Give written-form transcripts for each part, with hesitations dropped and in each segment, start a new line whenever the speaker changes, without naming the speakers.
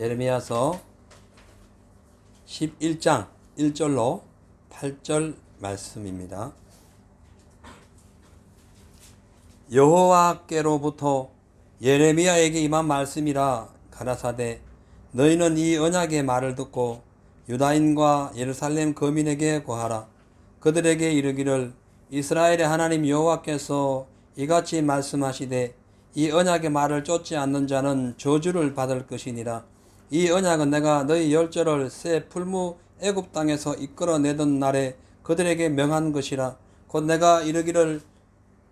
예레미야서 11장 1절로 8절 말씀입니다. 여호와께로부터 예레미야에게 임한 말씀이라 가라사대 너희는 이 언약의 말을 듣고 유다인과 예루살렘 거민에게 고하라. 그들에게 이르기를 이스라엘의 하나님 여호와께서 이같이 말씀하시되 이 언약의 말을 쫓지 않는 자는 저주를 받을 것이니라. 이 언약은 내가 너희 열조를 새 풀무 애굽 땅에서 이끌어내던 날에 그들에게 명한 것이라. 곧 내가 이르기를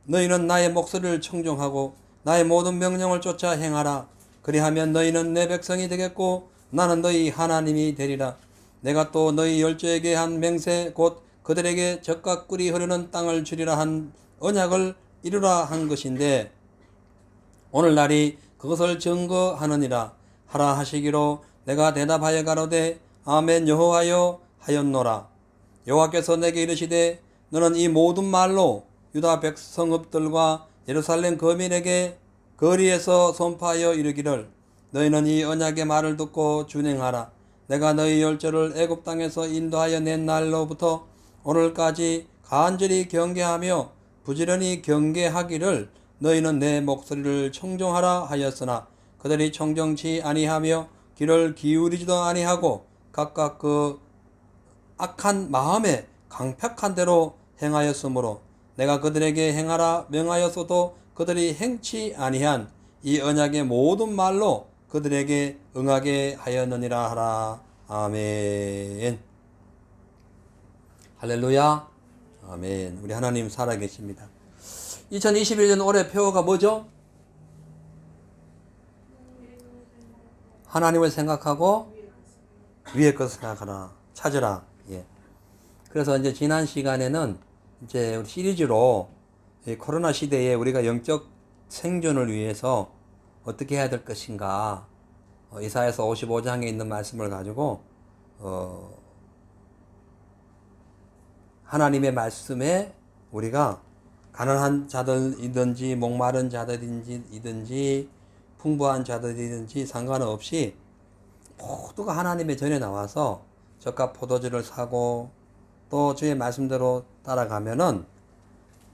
너희는 나의 목소리를 청종하고 나의 모든 명령을 쫓아 행하라. 그리하면 너희는 내 백성이 되겠고 나는 너희 하나님이 되리라. 내가 또 너희 열조에게 한 맹세 곧 그들에게 젖과 꿀이 흐르는 땅을 주리라 한 언약을 이루라 한 것인데 오늘날이 그것을 증거하느니라. 하라 하시기로 내가 대답하여 가로되 아멘 여호와여 하였노라. 여호와께서 내게 이르시되 너는 이 모든 말로 유다 백성읍들과 예루살렘 거민에게 거리에서 선포하여 이르기를 너희는 이 언약의 말을 듣고 준행하라. 내가 너희 열조를 애굽 땅에서 인도하여 낸 날로부터 오늘까지 간절히 경계하며 부지런히 경계하기를 너희는 내 목소리를 청종하라 하였으나 그들이 청정치 아니하며 귀를 기울이지도 아니하고 각각 그 악한 마음에 강팍한 대로 행하였으므로 내가 그들에게 행하라 명하였어도 그들이 행치 아니한 이 언약의 모든 말로 그들에게 응하게 하였느니라 하라. 아멘. 할렐루야. 아멘. 우리 하나님 살아계십니다. 2021년 올해 표어가 뭐죠? 하나님을 생각하고 위의 것을 생각하라. 찾으라. 예. 그래서 이제 지난 시간에는 이제 우리 시리즈로 코로나 시대에 우리가 영적 생존을 위해서 어떻게 해야 될 것인가, 이사야서 55장에 있는 말씀을 가지고 하나님의 말씀에 우리가 가난한 자들이든지 목마른 자들이든지 풍부한 자들이든지 상관없이 모두가 하나님의 전에 나와서 젖과 포도주를 사고 또 주의 말씀대로 따라가면은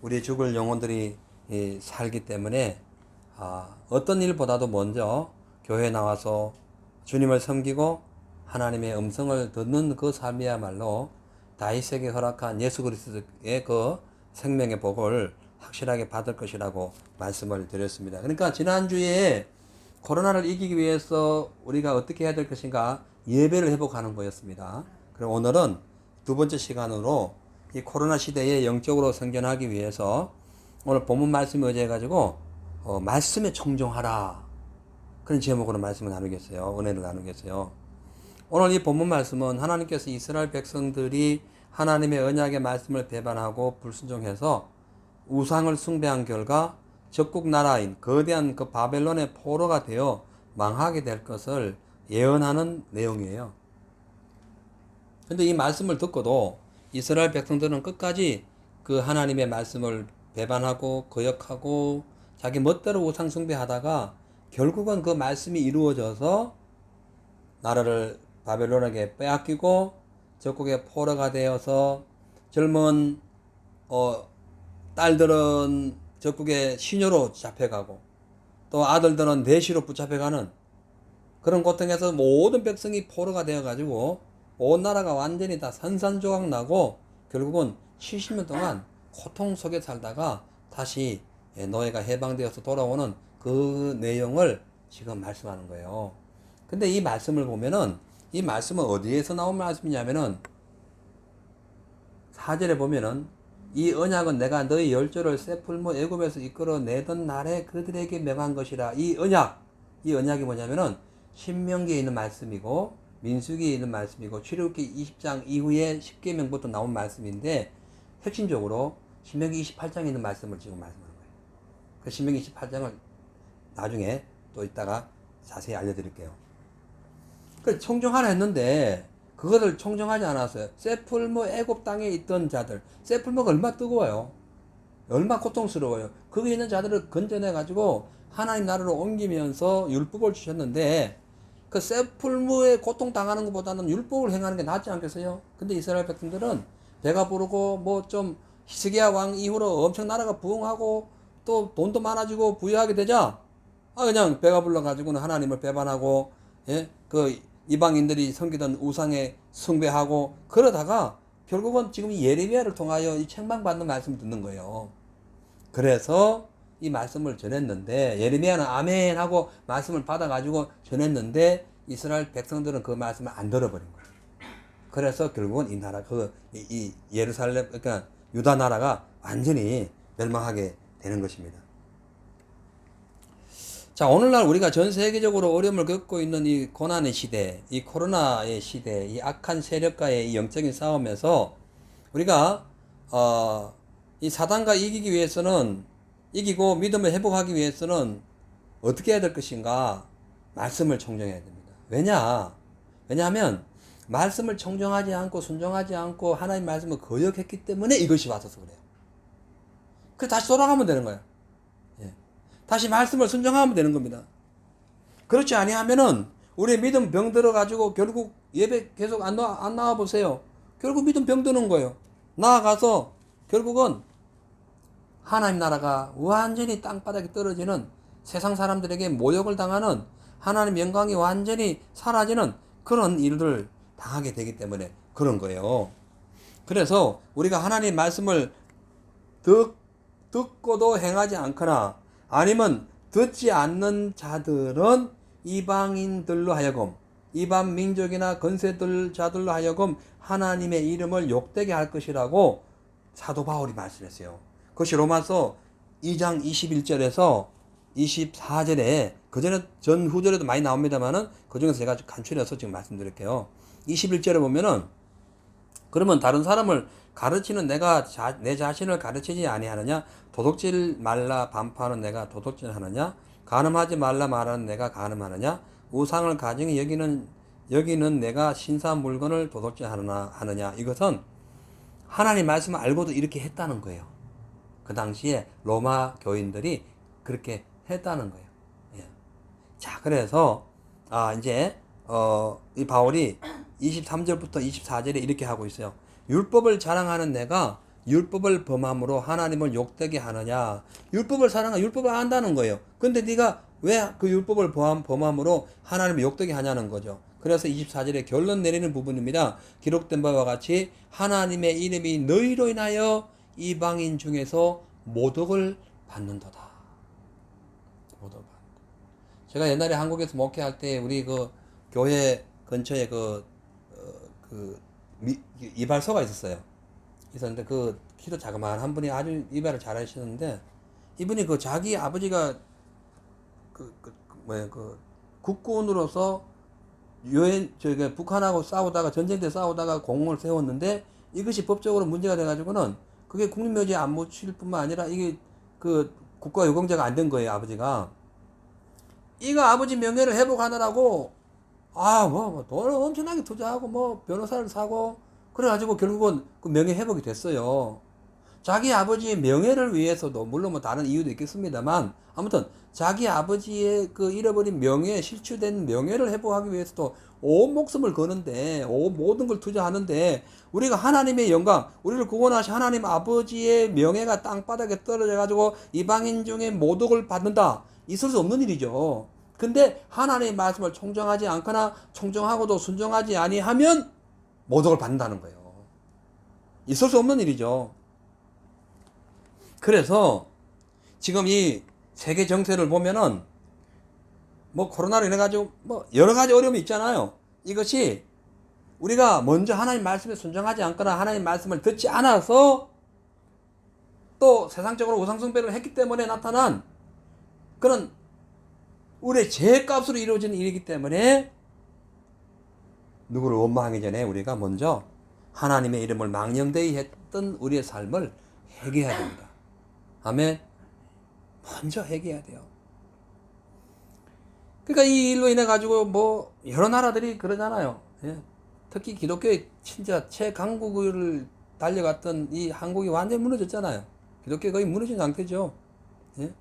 우리 죽을 영혼들이 살기 때문에 어떤 일보다도 먼저 교회에 나와서 주님을 섬기고 하나님의 음성을 듣는 그 삶이야말로 다윗에게 허락한 예수 그리스도의 그 생명의 복을 확실하게 받을 것이라고 말씀을 드렸습니다. 그러니까 지난주에 코로나를 이기기 위해서 우리가 어떻게 해야 될 것인가 예배를 회복하는 거였습니다. 그럼 오늘은 두 번째 시간으로 이 코로나 시대에 영적으로 생존하기 위해서 오늘 본문 말씀을 의지해 가지고 말씀에 청종하라 그런 제목으로 말씀을 나누겠어요. 은혜를 나누겠어요. 오늘 이 본문 말씀은 하나님께서 이스라엘 백성들이 하나님의 언약의 말씀을 배반하고 불순종해서 우상을 숭배한 결과 적국 나라인 거대한 그 바벨론의 포로가 되어 망하게 될 것을 예언하는 내용이에요. 근데 이 말씀을 듣고도 이스라엘 백성들은 끝까지 그 하나님의 말씀을 배반하고 거역하고 자기 멋대로 우상 숭배하다가 결국은 그 말씀이 이루어져서 나라를 바벨론에게 빼앗기고 적국의 포로가 되어서 젊은 딸들은 적국의 시녀로 잡혀가고 또 아들들은 내시로 붙잡혀가는 그런 고통에서 모든 백성이 포로가 되어가지고 온 나라가 완전히 다 산산조각 나고 결국은 70년 동안 고통 속에 살다가 다시 노예가 해방되어서 돌아오는 그 내용을 지금 말씀하는 거예요. 근데 이 말씀을 보면은 이 말씀은 어디에서 나온 말씀이냐면은 4절에 보면은 이 언약은 내가 너희 열조를 새 풀무 애굽에서 이끌어내던 날에 그들에게 명한 것이라. 이 언약이 뭐냐면은 신명기에 있는 말씀이고 민수기에 있는 말씀이고 출애굽기 20장 이후에 10계명부터 나온 말씀인데 핵심적으로 신명기 28장에 있는 말씀을 지금 말씀하는 거예요. 그 신명기 28장을 나중에 또 이따가 자세히 알려드릴게요. 그 청정하라 했는데 그것을 청정하지 않았어요. 새 풀무 애굽 땅에 있던 자들, 새 풀무가 얼마나 뜨거워요. 얼마나 고통스러워요. 거기 있는 자들을 건져내 가지고 하나님 나라로 옮기면서 율법을 주셨는데 그 쇠풀무에 고통당하는 것보다는 율법을 행하는 게 낫지 않겠어요? 근데 이스라엘 백성들은 배가 부르고 뭐 좀 히스기야 왕 이후로 엄청 나라가 부흥하고 또 돈도 많아지고 부유하게 되자 그냥 배가 불러가지고는 하나님을 배반하고 그 이방인들이 섬기던 우상에 숭배하고 그러다가 결국은 지금 이 예레미야를 통하여 이 책망받는 말씀을 듣는 거예요. 그래서 이 말씀을 전했는데 예레미야는 아멘 하고 말씀을 받아가지고 전했는데 이스라엘 백성들은 그 말씀을 안 들어버린 거예요. 그래서 결국은 이 나라 이 예루살렘 그러니까 유다 나라가 완전히 멸망하게 되는 것입니다. 자, 오늘날 우리가 전 세계적으로 어려움을 겪고 있는 이 고난의 시대, 이 코로나의 시대, 이 악한 세력과의 이 영적인 싸움에서 우리가 이 사단과 이기기 위해서는 이기고 믿음을 회복하기 위해서는 어떻게 해야 될 것인가? 말씀을 청정해야 됩니다. 왜냐하면 말씀을 청정하지 않고 순종하지 않고 하나님 말씀을 거역했기 때문에 이것이 왔어서 그래요. 그래서 다시 돌아가면 되는 거예요. 다시 말씀을 순종하면 되는 겁니다. 그렇지 아니하면은 우리 믿음 병들어 가지고 결국 예배 계속 안 나와 보세요. 결국 믿음 병드는 거예요. 나아가서 결국은 하나님 나라가 완전히 땅바닥에 떨어지는 세상 사람들에게 모욕을 당하는 하나님 영광이 완전히 사라지는 그런 일을 당하게 되기 때문에 그런 거예요. 그래서 우리가 하나님 말씀을 듣고도 행하지 않거나 아니면 듣지 않는 자들은 이방인들로 하여금 이방 민족이나 건세들 자들로 하여금 하나님의 이름을 욕되게 할 것이라고 사도 바울이 말씀했어요. 그것이 로마서 2장 21절에서 24절에 그전에 전후절에도 많이 나옵니다만은 그중에서 제가 간추려서 지금 말씀드릴게요. 21절에 보면은 그러면 다른 사람을 가르치는 내가 내 자신을 가르치지 아니하느냐? 도둑질 말라 반파하는 내가 도둑질하느냐? 간음하지 말라 말하는 내가 간음하느냐? 우상을 가증히 여기는 내가 신사한 물건을 도둑질하느냐? 이것은 하나님 말씀을 알고도 이렇게 했다는 거예요. 그 당시에 로마 교인들이 그렇게 했다는 거예요. 예. 자, 그래서 이제 이 바울이 23절부터 24절에 이렇게 하고 있어요. 율법을 자랑하는 내가 율법을 범함으로 하나님을 욕되게 하느냐? 율법을 율법을 안다는 거예요. 근데 네가 왜 그 율법을 범함으로 하나님을 욕되게 하냐는 거죠. 그래서 24절에 결론 내리는 부분입니다. 기록된 바와 같이 하나님의 이름이 너희로 인하여 이방인 중에서 모독을 받는도다. 모독을 받는다. 제가 옛날에 한국에서 목회할 때 우리 그 교회 근처에 이발소가 있었는데 그 키도 자그마한 한 분이 아주 이발을 잘 하시는데 이분이 그 자기 아버지가 국군으로서 북한하고 싸우다가 전쟁 때 싸우다가 공을 세웠는데 이것이 법적으로 문제가 돼가지고는 그게 국립묘지에 안 묻힐 뿐만 아니라 이게 그 국가 유공자가 안 된 거예요. 아버지가 이거 아버지 명예를 회복하느라고 돈을 엄청나게 투자하고 변호사를 사고 그래가지고 결국은 그 명예 회복이 됐어요. 자기 아버지의 명예를 위해서도 물론 다른 이유도 있겠습니다만 아무튼 자기 아버지의 그 잃어버린 명예, 실추된 명예를 회복하기 위해서도 온 목숨을 거는데 모든 걸 투자하는데 우리가 하나님의 영광, 우리를 구원하신 하나님 아버지의 명예가 땅바닥에 떨어져 가지고 이방인 중에 모독을 받는다. 있을 수 없는 일이죠. 근데 하나님의 말씀을 청정하지 않거나 청정하고도 순종하지 아니하면 모독을 받는다는 거예요. 있을 수 없는 일이죠. 그래서 지금 이 세계 정세를 보면은 코로나로 인해 가지고 여러 가지 어려움이 있잖아요. 이것이 우리가 먼저 하나님 말씀에 순종하지 않거나 하나님 말씀을 듣지 않아서 또 세상적으로 우상숭배를 했기 때문에 나타난 그런 우리의 죄값으로 이루어진 일이기 때문에 누구를 원망하기 전에 우리가 먼저 하나님의 이름을 망령되이 했던 우리의 삶을 회개해야 됩니다. 아멘. 먼저 회개해야 돼요. 그러니까 이 일로 인해 가지고 여러 나라들이 그러잖아요. 예. 특히 기독교의 진짜 최강국을 달려갔던 이 한국이 완전히 무너졌잖아요. 기독교 거의 무너진 상태죠. 예.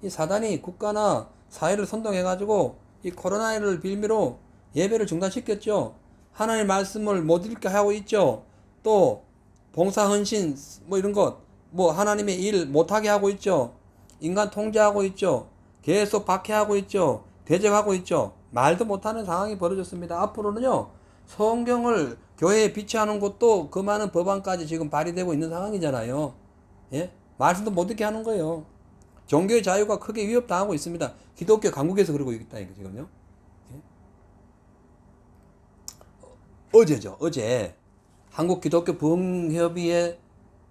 이 사단이 국가나 사회를 선동해 가지고 이 코로나를 빌미로 예배를 중단시켰죠. 하나님의 말씀을 못 읽게 하고 있죠. 또 봉사 헌신 뭐 이런 것, 뭐 하나님의 일 못하게 하고 있죠. 인간 통제하고 있죠. 계속 박해하고 있죠. 대적하고 있죠. 말도 못하는 상황이 벌어졌습니다. 앞으로는요, 성경을 교회에 비치하는 것도 그 많은 법안까지 지금 발의되고 있는 상황이잖아요. 예? 말씀도 못 듣게 하는 거예요. 종교의 자유가 크게 위협당하고 있습니다. 기독교 강국에서 그러고 있다니까 지금요. 예? 어제죠. 어제 한국 기독교 부흥협의회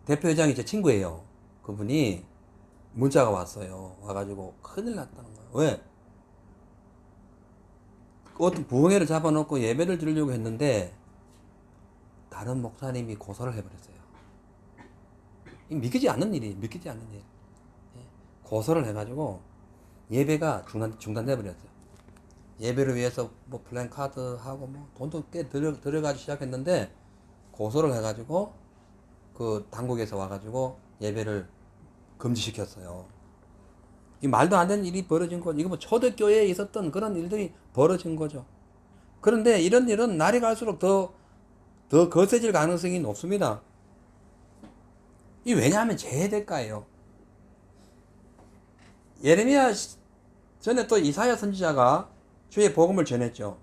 대표회장이 제 친구예요. 그분이 문자가 왔어요. 와가지고 큰일 났다는 거예요. 왜? 어떤 부흥회를 잡아놓고 예배를 드리려고 했는데 다른 목사님이 고소를 해버렸어요. 믿기지 않는 일이 믿기지 않는 일. 고소를 해가지고 예배가 중단돼 버렸어요. 예배를 위해서 뭐 플랜카드 하고 뭐 돈도 꽤 들여가지고 시작했는데 고소를 해가지고 그 당국에서 와가지고 예배를 금지시켰어요. 이 말도 안 되는 일이 벌어진 거죠. 이거 뭐 초대교회에 있었던 그런 일들이 벌어진 거죠. 그런데 이런 일은 날이 갈수록 더 거세질 가능성이 높습니다. 이 왜냐하면 재해대가예요. 예레미야 전에 또 이사야 선지자가 주의 복음을 전했죠.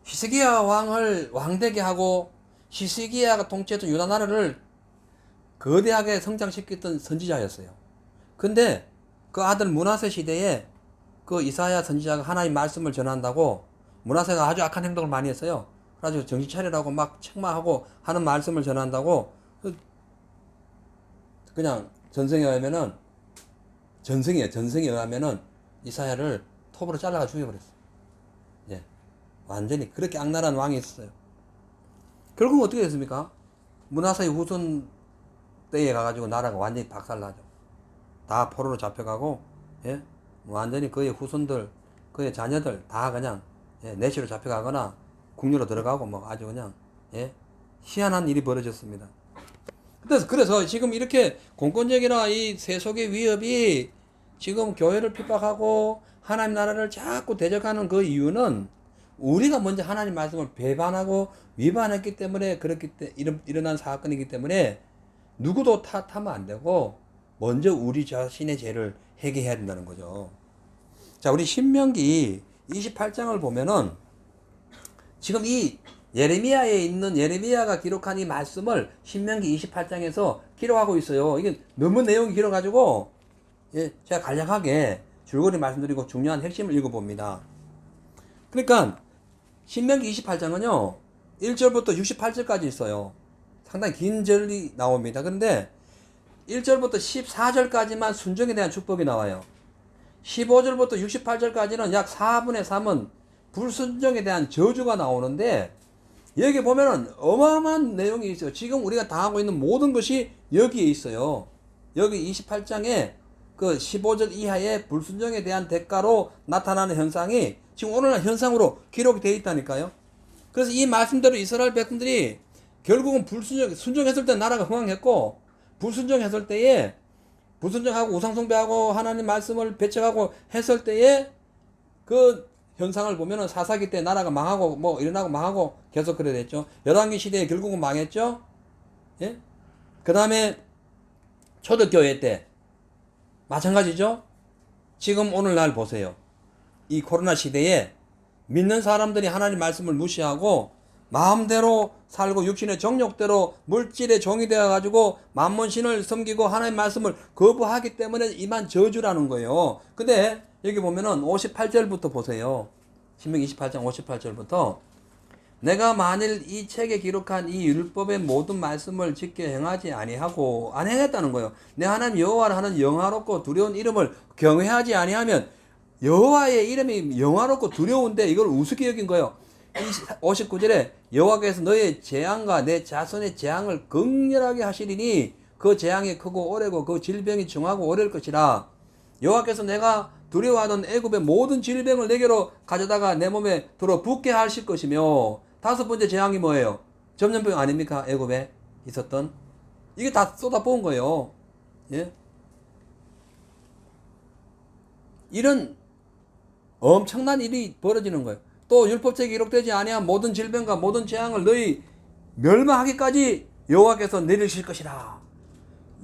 히스기야 왕을 왕되게 하고 히스기야가 통치했던 유다 나라를 거대하게 성장시켰던 선지자였어요. 근데 그 아들 므낫세 시대에 그 이사야 선지자가 하나님 말씀을 전한다고 므낫세가 아주 악한 행동을 많이 했어요. 그래가지고 정신 차리라고 막 책망하고 하는 말씀을 전한다고 그냥 전성에 의하면은 이사야를 톱으로 잘라가 죽여버렸어요. 예. 완전히 그렇게 악랄한 왕이 있었어요. 결국은 어떻게 됐습니까? 므낫세의 후손 때에 가가지고 나라가 완전히 박살나죠. 다 포로로 잡혀가고, 예? 완전히 그의 후손들, 그의 자녀들 다 그냥, 예? 내시로 잡혀가거나 국류로 들어가고 뭐 아주 그냥, 예? 희한한 일이 벌어졌습니다. 그래서 지금 이렇게 공권력이나 이 세속의 위협이 지금 교회를 핍박하고 하나님 나라를 자꾸 대적하는 그 이유는 우리가 먼저 하나님 말씀을 배반하고 위반했기 때문에 일어난 사건이기 때문에 누구도 탓하면 안 되고 먼저 우리 자신의 죄를 회개해야 된다는 거죠. 자, 우리 신명기 28장을 보면은 지금 이 예레미야에 있는 예레미야가 기록한 이 말씀을 신명기 28장에서 기록하고 있어요. 이게 너무 내용이 길어가지고 제가 간략하게 줄거리 말씀드리고 중요한 핵심을 읽어봅니다. 그러니까 신명기 28장은요 1절부터 68절까지 있어요. 상당히 긴 절이 나옵니다. 그런데 1절부터 14절까지만 순종에 대한 축복이 나와요. 15절부터 68절까지는 약 4분의 3은 불순종에 대한 저주가 나오는데 여기 보면은 어마어마한 내용이 있어요. 지금 우리가 당하고 있는 모든 것이 여기에 있어요. 여기 28장에 그 15절 이하의 불순종에 대한 대가로 나타나는 현상이 지금 오늘날 현상으로 기록이 되어 있다니까요. 그래서 이 말씀대로 이스라엘 백성들이 결국은 순종했을 때 나라가 흥왕했고, 불순종했을 때에, 불순종하고 우상숭배하고 하나님 말씀을 배척하고 했을 때에 그 현상을 보면은 사사기 때 나라가 망하고 뭐 일어나고 망하고 계속 그래 됐죠. 열왕기 시대에 결국은 망했죠. 예? 그 다음에 초대교회 때 마찬가지죠. 지금 오늘날 보세요. 이 코로나 시대에 믿는 사람들이 하나님 말씀을 무시하고 마음대로 살고 육신의 정욕대로 물질의 종이 되어가지고 만몬신을 섬기고 하나님 말씀을 거부하기 때문에 임한 저주라는 거예요. 근데 여기 보면은 58절부터 보세요. 신명기 28장 58절부터 내가 만일 이 책에 기록한 이 율법의 모든 말씀을 지켜 행하지 아니하고 안 행했다는 거예요. 내 하나님 여호와를 하는 영화롭고 두려운 이름을 경외하지 아니하면 여호와의 이름이 영화롭고 두려운데 이걸 우습게 여긴 거예요. 59절에 여호와께서 너의 재앙과 내 자손의 재앙을 극렬하게 하시리니 그 재앙이 크고 오래고 그 질병이 중하고 어려울 것이라. 여호와께서 내가 두려워하던 애굽의 모든 질병을 내게로 가져다가 내 몸에 들어 붓게 하실 것이며. 다섯 번째 재앙이 뭐예요? 전염병 아닙니까? 애굽에 있었던 이게 다 쏟아부은 거예요. 예? 이런 엄청난 일이 벌어지는 거예요. 또 율법책에 기록되지 아니한 모든 질병과 모든 재앙을 너희 멸망하기까지 여호와께서 내리실 것이라.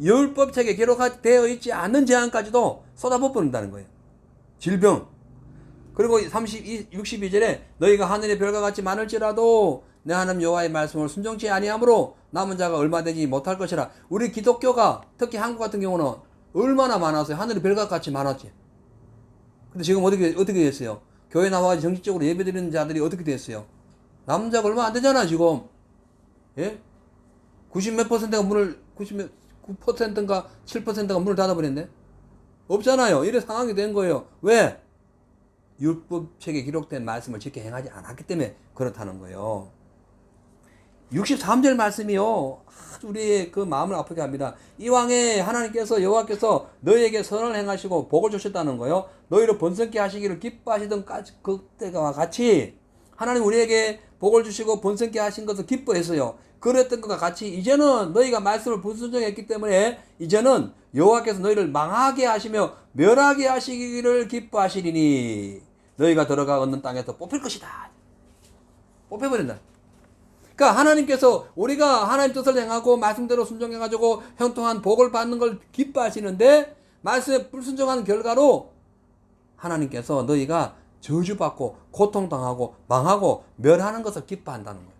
율법책에 기록되어 있지 않는 재앙까지도 쏟아부어버린다는 거예요. 질병. 그리고 62절에 너희가 하늘의 별과 같이 많을지라도 내 하나님 여호와의 말씀을 순종치 아니하므로 남은 자가 얼마 되지 못할 것이라. 우리 기독교가 특히 한국 같은 경우는 얼마나 많았어요. 하늘의 별과 같이 많았지. 근데 지금 어떻게 됐어요? 교회 나와 정식적으로 예배드리는 자들이 어떻게 됐어요? 남은 자가 얼마 안 되잖아 지금. 예? 90몇 퍼센트가 9%인가 7%가 문을 닫아버렸네? 없잖아요. 이런 상황이 된 거예요. 왜? 율법책에 기록된 말씀을 지켜 행하지 않았기 때문에 그렇다는 거예요. 63절 말씀이요. 아주 우리의 그 마음을 아프게 합니다. 이왕에 하나님께서 여호와께서 너희에게 선을 행하시고 복을 주셨다는 거예요. 너희를 번성케 하시기를 기뻐하시던 그때와 같이 하나님 우리에게 복을 주시고 번성케 하신 것을 기뻐했어요. 그랬던 것과 같이 이제는 너희가 말씀을 불순종했기 때문에 이제는 여호와께서 너희를 망하게 하시며 멸하게 하시기를 기뻐하시리니 너희가 들어가 얻는 땅에서 뽑힐 것이다. 뽑혀버린다. 그러니까 하나님께서 우리가 하나님 뜻을 행하고 말씀대로 순종해가지고 형통한 복을 받는 걸 기뻐하시는데 말씀에 불순종하는 결과로 하나님께서 너희가 저주받고 고통당하고 망하고 멸하는 것을 기뻐한다는 거예요.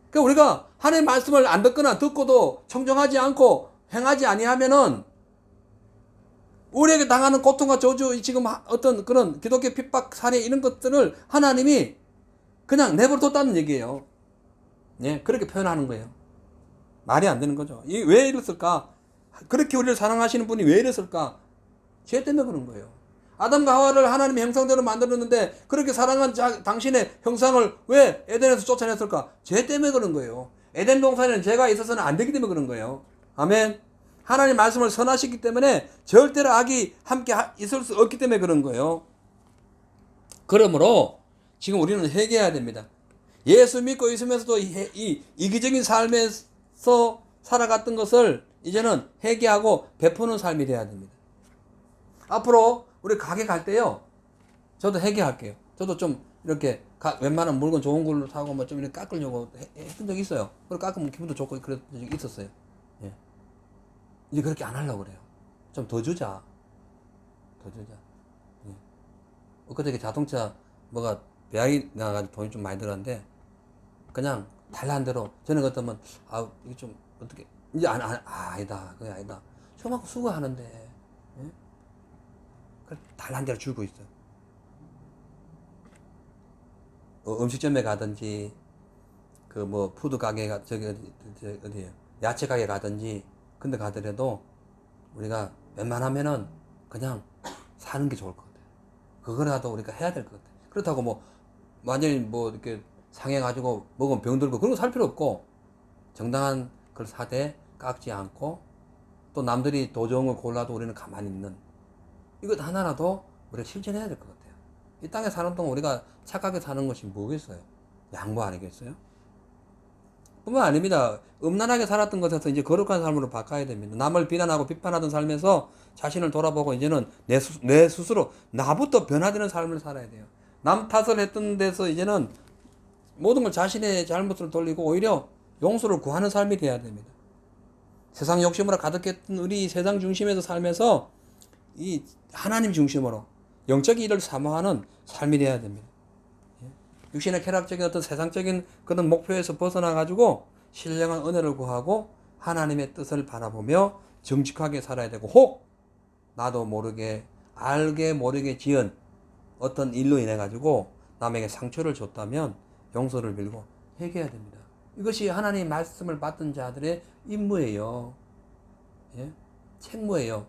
그러니까 우리가 하나님 말씀을 안 듣거나 듣고도 청정하지 않고 행하지 아니하면은 우리에게 당하는 고통과 저주, 지금 어떤 그런 기독교 핍박 사례 이런 것들을 하나님이 그냥 내버려뒀다는 얘기예요. 예, 그렇게 표현하는 거예요. 말이 안 되는 거죠. 왜 이랬을까? 그렇게 우리를 사랑하시는 분이 왜 이랬을까? 죄 때문에 그런 거예요. 아담과 하와를 하나님의 형상대로 만들었는데 그렇게 사랑한 당신의 형상을 왜 에덴에서 쫓아냈을까? 죄 때문에 그런 거예요. 에덴 동산에는 죄가 있어서는 안 되기 때문에 그런 거예요. 아멘. 하나님 말씀을 선하시기 때문에 절대로 악이 함께 있을 수 없기 때문에 그런 거예요. 그러므로 지금 우리는 회개해야 됩니다. 예수 믿고 있으면서도 이 이기적인 삶에서 살아갔던 것을 이제는 회개하고 베푸는 삶이 돼야 됩니다. 앞으로 우리 가게 갈 때요, 저도 회개할게요. 저도 좀 이렇게 웬만한 물건 좋은 걸로 사고 뭐 좀 이렇게 깎으려고 했던 적이 있어요. 그걸 깎으면 기분도 좋고 그랬던 적이 있었어요. 예. 이제 그렇게 안 하려고 그래요. 좀 더 주자. 예. 그저께 자동차 뭐가 배악이 나가지고 돈이 좀 많이 들었는데 그냥 달라는 대로 저는 그랬더면 이게 좀 어떻게 이제 아니다. 그게 아니다. 저만큼 수고하는데 예? 달라는 대로 주고 있어. 음식점에 가든지 그 뭐 푸드 가게가 저기 어디에요? 야채 가게 가든지 근데 가더라도 우리가 웬만하면은 그냥 사는 게 좋을 것 같아요. 그거라도 우리가 해야 될 것 같아요. 그렇다고 뭐 완전히 뭐 이렇게 상해가지고 먹으면 병들고 그런 거 살 필요 없고 정당한 걸 사되 깎지 않고 또 남들이 도정을 골라도 우리는 가만히 있는 이것 하나라도 우리가 실천해야 될 것 같아요. 이 땅에 사는 동안 우리가 착하게 사는 것이 뭐겠어요? 양보 아니겠어요? 뿐만 아닙니다. 음란하게 살았던 것에서 이제 거룩한 삶으로 바꿔야 됩니다. 남을 비난하고 비판하던 삶에서 자신을 돌아보고 이제는 내 스스로 나부터 변화되는 삶을 살아야 돼요. 남 탓을 했던 데서 이제는 모든 걸 자신의 잘못을 돌리고 오히려 용서를 구하는 삶이 돼야 됩니다. 세상 욕심으로 가득했던 우리 세상 중심에서 살면서 이 하나님 중심으로 영적인 일을 사모하는 삶이 돼야 됩니다. 육신의 쾌락적인 어떤 세상적인 그런 목표에서 벗어나가지고 신령한 은혜를 구하고 하나님의 뜻을 바라보며 정직하게 살아야 되고 혹 나도 모르게 알게 모르게 지은 어떤 일로 인해 가지고 남에게 상처를 줬다면 용서를 빌고 회개해야 됩니다. 이것이 하나님의 말씀을 받던 자들의 임무예요. 예? 책무예요.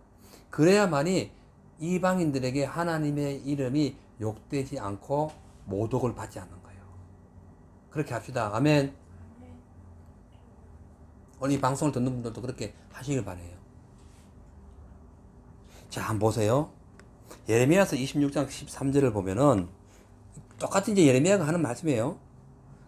그래야만이 이방인들에게 하나님의 이름이 욕되지 않고 모독을 받지 않는 거예요. 그렇게 합시다. 아멘. 오늘 이 방송을 듣는 분들도 그렇게 하시길 바라요. 자, 한번 보세요. 예레미야서 26장 13절을 보면은 똑같은 이제 예레미야가 하는 말씀이에요.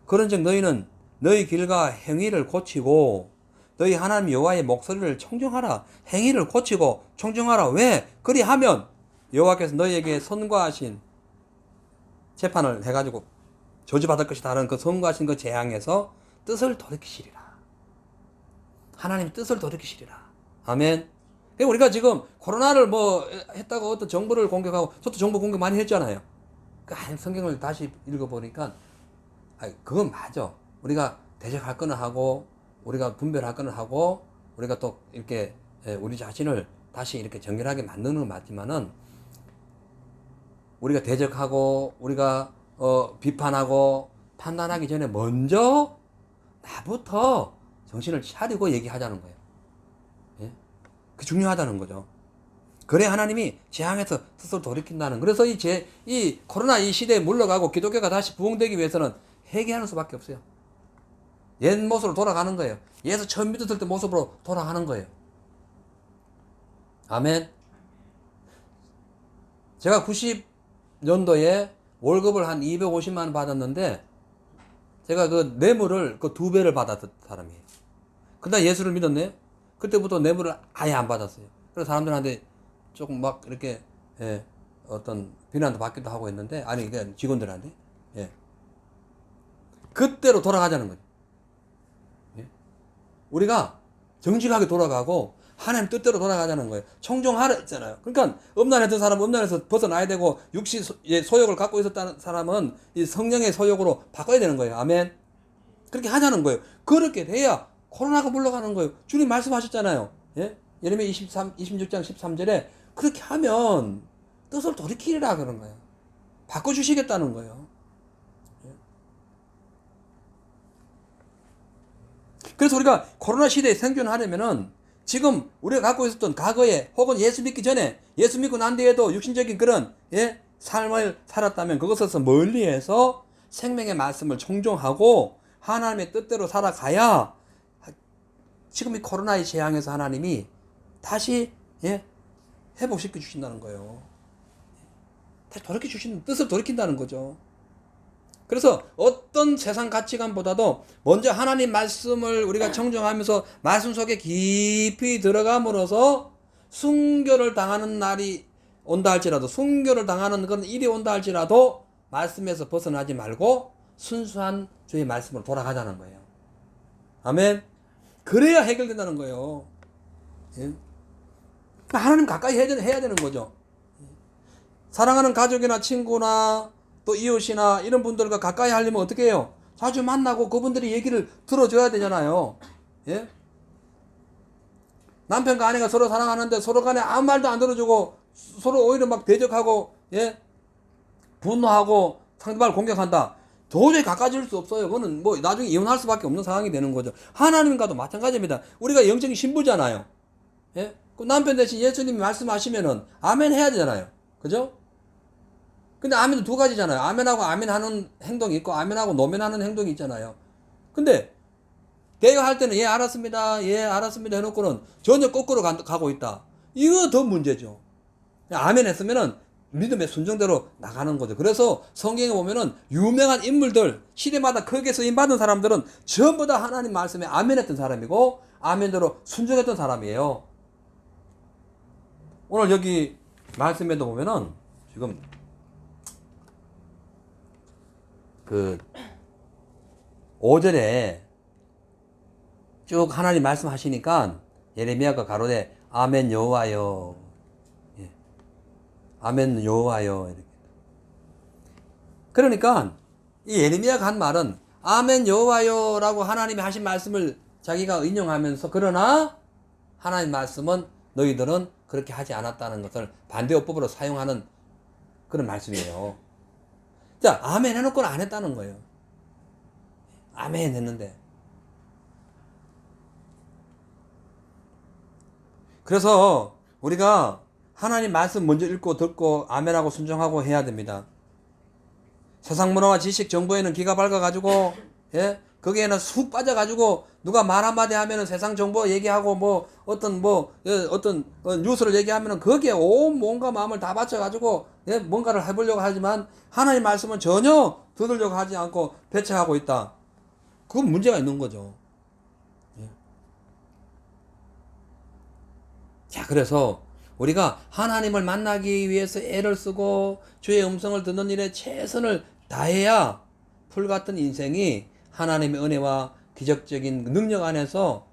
그런즉 너희는 너희 길과 행위를 고치고 너희 하나님 여호와의 목소리를 청정하라. 행위를 고치고 청정하라. 왜? 그리하면 여호와께서 너희에게 선고하신 재판을 해가지고 저주받을 것이다 하는 그 선고하신 그 재앙에서 뜻을 돌이키시리라. 하나님 뜻을 돌이키시리라. 아멘. 우리가 지금 코로나를 뭐 했다고 어떤 정부를 공격하고, 저도 정부 공격 많이 했잖아요. 그 성경을 다시 읽어보니까 그건 맞아. 우리가 대적할 거는 하고, 우리가 분별할 거는 하고, 우리가 또 이렇게 우리 자신을 다시 이렇게 정결하게 만드는 건 맞지만은, 우리가 대적하고 우리가 비판하고 판단하기 전에 먼저 나부터 정신을 차리고 얘기하자는 거예요. 예? 그게 중요하다는 거죠. 그래 하나님이 재앙에서 스스로 돌이킨다는. 그래서 이 코로나 이 시대에 물러가고 기독교가 다시 부흥되기 위해서는 회개하는 수밖에 없어요. 옛 모습으로 돌아가는 거예요. 예수 처음 믿었을 때 모습으로 돌아가는 거예요. 아멘. 제가 90년도에 월급을 한 250만 원 받았는데, 제가 그 뇌물을 그 2배를 받았던 사람이에요. 근데 예수를 믿었네요. 그때부터 뇌물을 아예 안 받았어요. 그래서 사람들한테 조금 막 이렇게 어떤 비난도 받기도 하고 했는데, 아니 그냥 직원들한테 그때로 돌아가자는 거죠. 우리가 정직하게 돌아가고 하나님 뜻대로 돌아가자는 거예요. 청종하라 했잖아요. 그러니까 음란했던 사람은 음란에서 벗어나야 되고, 육신의 소욕을 갖고 있었다는 사람은 이 성령의 소욕으로 바꿔야 되는 거예요. 아멘. 그렇게 하자는 거예요. 그렇게 돼야 코로나가 물러가는 거예요. 주님 말씀하셨잖아요. 예? 예레미야 26장 13절에 그렇게 하면 뜻을 돌이키리라 그런 거예요. 바꿔주시겠다는 거예요. 그래서 우리가 코로나 시대에 생존하려면은 지금 우리가 갖고 있었던 과거에, 혹은 예수 믿기 전에, 예수 믿고 난 뒤에도 육신적인 그런 삶을 살았다면 그것에서 멀리해서 생명의 말씀을 청종하고 하나님의 뜻대로 살아가야 지금 이 코로나의 재앙에서 하나님이 다시 회복시켜 주신다는 거예요. 다시 돌이켜 주시는, 뜻을 돌이킨다는 거죠. 그래서 어떤 세상 가치관보다도 먼저 하나님 말씀을 우리가 청정하면서 말씀 속에 깊이 들어감으로써 순교를 당하는 날이 온다 할지라도, 순교를 당하는 그런 일이 온다 할지라도 말씀에서 벗어나지 말고 순수한 주의 말씀으로 돌아가자는 거예요. 아멘. 그래야 해결된다는 거예요. 하나님 가까이 해야 되는 거죠. 사랑하는 가족이나 친구나 또 이웃이나 이런 분들과 가까이 하려면 어떻게 해요? 자주 만나고 그분들이 얘기를 들어줘야 되잖아요. 예? 남편과 아내가 서로 사랑하는데 서로 간에 아무 말도 안 들어주고 서로 오히려 막 대적하고 분노하고 상대방을 공격한다. 도저히 가까워질 수 없어요. 그거는 뭐 나중에 이혼할 수밖에 없는 상황이 되는 거죠. 하나님과도 마찬가지입니다. 우리가 영적인 신부잖아요. 예? 그 남편 대신 예수님이 말씀하시면은 아멘 해야 되잖아요. 그죠? 근데 아멘도 두 가지잖아요. 아멘하고 아멘하는 행동이 있고, 아멘하고 노멘하는 행동이 있잖아요. 근데 대화할 때는 예 알았습니다, 예 알았습니다 해놓고는 전혀 거꾸로 가고 있다. 이거 더 문제죠. 아멘 했으면은 믿음의 순정대로 나가는 거죠. 그래서 성경에 보면은 유명한 인물들, 시대마다 크게 쓰임 받은 사람들은 전부 다 하나님 말씀에 아멘 했던 사람이고, 아멘대로 순종했던 사람이에요. 오늘 여기 말씀에도 보면은 지금 그 5절에 쭉 하나님 말씀하시니까 예레미야가 가로되 아멘 여호와여, 아멘 여호와여 이렇게. 그러니까 이 예레미야가 한 말은 아멘 여호와여라고 하나님이 하신 말씀을 자기가 인용하면서, 그러나 하나님 말씀은 너희들은 그렇게 하지 않았다는 것을 반대어법으로 사용하는 그런 말씀이에요. 자, 아멘 해놓고는 안 했다는 거예요. 아멘 했는데. 그래서 우리가 하나님 말씀 먼저 읽고 듣고 아멘하고 순종하고 해야 됩니다. 세상 문화와 지식 정보에는 기가 밝아가지고 거기에는 쑥 빠져가지고 누가 말 한마디 하면은 세상 정보 얘기하고 어떤 뉴스를 얘기하면은 거기에 온몸과 마음을 다 바쳐가지고 뭔가를 해보려고 하지만 하나님 말씀은 전혀 들으려고 하지 않고 배척하고 있다. 그건 문제가 있는 거죠. 자, 그래서 우리가 하나님을 만나기 위해서 애를 쓰고 주의 음성을 듣는 일에 최선을 다해야 풀같은 인생이 하나님의 은혜와 기적적인 능력 안에서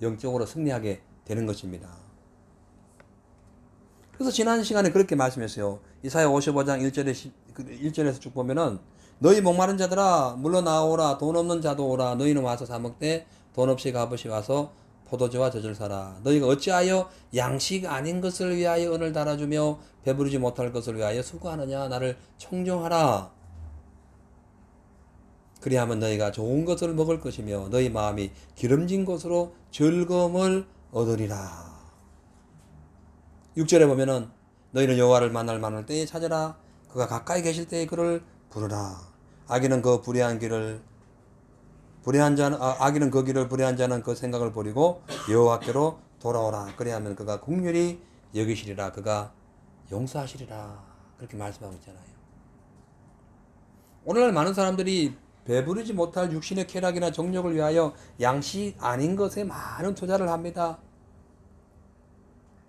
영적으로 승리하게 되는 것입니다. 그래서 지난 시간에 그렇게 말씀했어요. 이사야 55장 1절에서 쭉 보면은 너희 목마른 자들아 물러나오라 돈 없는 자도 오라 너희는 와서 사 먹되 돈 없이 값없이 와서 포도주와 젖을 사라. 너희가 어찌하여 양식 아닌 것을 위하여 은을 달아주며 배부르지 못할 것을 위하여 수고하느냐. 나를 청종하라. 그리하면 너희가 좋은 것을 먹을 것이며 너희 마음이 기름진 것으로 즐거움을 얻으리라. 6절에 보면은 너희는 여호와를 만날 때에 찾으라. 그가 가까이 계실 때에 그를 부르라. 악인은 그 길을 불의한 자는 그 생각을 버리고 여호와께로 돌아오라. 그리하면 그가 긍휼히 여기시리라. 그가 용서하시리라. 그렇게 말씀하고 있잖아요. 오늘날 많은 사람들이 배부르지 못할 육신의 쾌락이나 정욕을 위하여 양식 아닌 것에 많은 투자를 합니다.